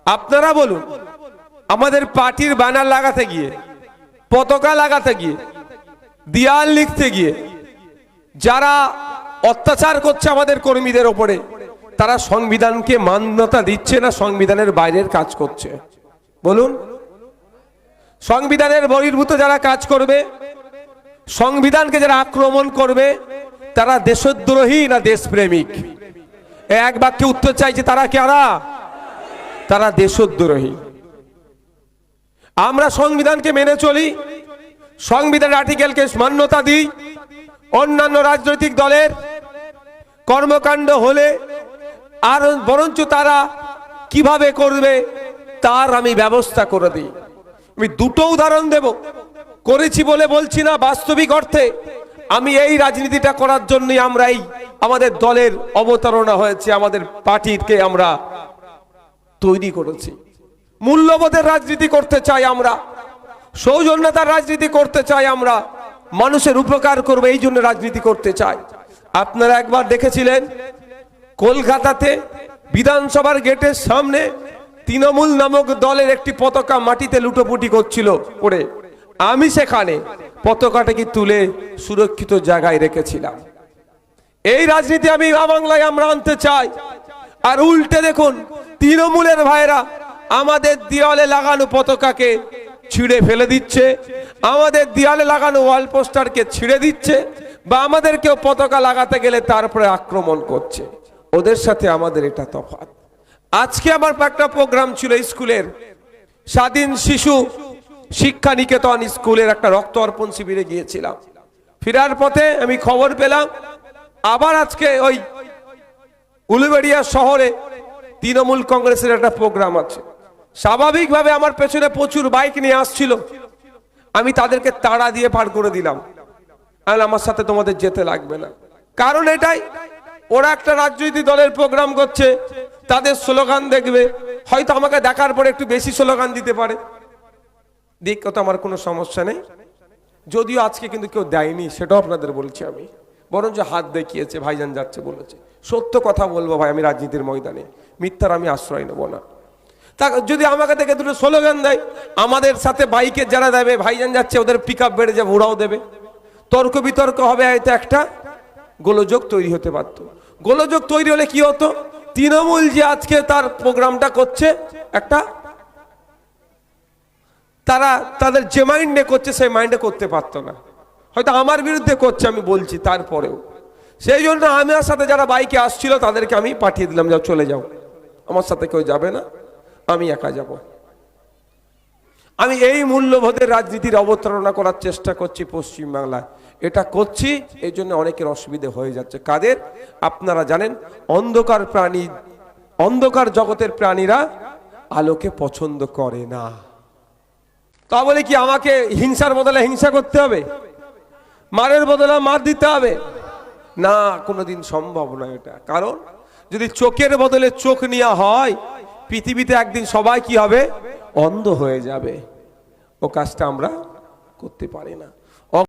আপনারা বলুন, আমাদের পার্টির ব্যানার লাগাতে গিয়ে, পতাকা লাগাতে গিয়ে, দেয়াল লিখতে গিয়ে যারা অত্যাচার করছে আমাদের কর্মীদের ওপরে, তারা সংবিধানকে মান্যতা দিচ্ছে না সংবিধানের বাইরের কাজ করছে? বলুন। সংবিধানের বহির্ভূত যারা কাজ করবে, সংবিধানকে যারা আক্রমণ করবে, তারা দেশদ্রোহী না দেশপ্রেমিক? এক বাক্যে উত্তর চাইছে, তারা কারা? তারা দেশদ্রোহী। আমরা সংবিধানকে মেনে চলি, সংবিধানের আর্টিকেলকে মান্যতা দিই। অন্যান্য রাজনৈতিক দলের কর্মকাণ্ড হলে আর বরঞ্চ তারা কিভাবে করবে তার আমি ব্যবস্থা করে দিই। আমি দুটো উদাহরণ দেব, করেছি বলে বলছি না, বাস্তবিক অর্থে আমি এই রাজনীতিটা করার জন্যই আমরা এই আমাদের দলের অবতারণা হয়েছে, আমাদের পার্টিকে আমরা তৈরি করেছি। মূল্যবোধের রাজনীতি করতে চাই আমরা, সৌজন্যতার রাজনীতি করতে চাই আমরা, মানুষের উপকার করবে এই জন্য রাজনীতি করতে চাই। আপনারা একবার দেখেছিলেন কলকাতাতে বিধানসভার গেটের সামনে তৃণমূল নামক দলের একটি পতাকা মাটিতে লুটোপুটি করছিল পড়ে, আমি সেখানে পতাকাটাকে তুলে সুরক্ষিত জায়গায় রেখেছিলাম। এই রাজনীতি আমি বাংলায় আমরা আনতে চাই। আর উল্টে দেখুন, তৃণমূলের ভাইরা আমাদের দেওয়ালে লাগানো পতাকাকে ছিঁড়ে ফেলে দিচ্ছে, আমাদের দেওয়ালে লাগানো ওয়াল পোস্টারকে ছিঁড়ে দিচ্ছে, বা আমাদেরকেও পতাকা লাগাতে গেলে তারপরে আক্রমণ করছে। ওদের সাথে আমাদের এটা তফাৎ। আজকে আমার একটা প্রোগ্রাম ছিল স্কুলের, স্বাধীন শিশু শিক্ষা নিকেতন স্কুলের একটা রক্ত অর্পণ শিবিরে গিয়েছিলাম। ফেরার পথে আমি খবর পেলাম আবার আজকে ওই উলুবেড়িয়া শহরে তৃণমূল কংগ্রেসের একটা প্রোগ্রাম আছে। স্বাভাবিকভাবে আমার পেছনে প্রচুর বাইক নিয়ে আসছিল, আমি তাদেরকে তাড়া দিয়ে পার করে দিলাম। আমার সাথে তোমাদের যেতে লাগবে না। কারণ এটাই, ওরা একটা রাজনৈতিক দলের প্রোগ্রাম করছে, তাদের স্লোগান দেখবে, হয়তো আমাকে দেখার পরে একটু বেশি স্লোগান দিতে পারে, দিক, তো আমার কোনো সমস্যা নেই। যদিও আজকে কিন্তু কেউ দেয়নি, সেটাও আপনাদের বলছি আমি, বরঞ্চ হাত দেখিয়েছে, ভাইজান যাচ্ছে বলেছে। সত্য কথা বলবো ভাই, আমি রাজনীতির ময়দানে মিথ্যার আমি আশ্রয় নেব না। তা যদি আমাকে দেখে দুটো স্লোগান দেয়, আমাদের সাথে বাইকে যারা দেবে, ভাইজান যাচ্ছে, ওদের পিক আপ বেড়ে যাবে, ওরাও দেবে, তর্ক বিতর্ক হবে, হয়তো একটা গোলযোগ তৈরি হতে পারত। গোলযোগ তৈরি হলে কি হতো, তৃণমূল যে আজকে তার প্রোগ্রামটা করছে, একটা তারা তাদের যে মাইন্ডে করছে সেই মাইন্ডে করতে পারতো না, হয়তো আমার বিরুদ্ধে করছে, আমি বলছি তারপরেও। সেই জন্য আমার সাথে যারা বাইকে আসছিল তাদেরকে আমি পাঠিয়ে দিলাম, যাও চলে যাও, আমার সাথে কেউ যাবে না, আমি একা যাব। আমি এই মূল্যবোধের রাজনীতির অবতারণা করার চেষ্টা করছি পশ্চিমবাংলায়। এটা করছি এই জন্য অনেকের অসুবিধে হয়ে যাচ্ছে। কাদের? আপনারা জানেন, অন্ধকার প্রাণী, অন্ধকার জগতের প্রাণীরা আলোকে পছন্দ করে না। তা বলে কি আমাকে হিংসার বদলে হিংসা করতে হবে, মারের বদলে মার দিতে হবে? না, কোনোদিন সম্ভব নয় এটা। কারণ যদি চোখের বদলে চোখ নেওয়া হয়, পৃথিবীতে একদিন সবাই কি হবে? অন্ধ হয়ে যাবে। ও কাজটা আমরা করতে পারি না।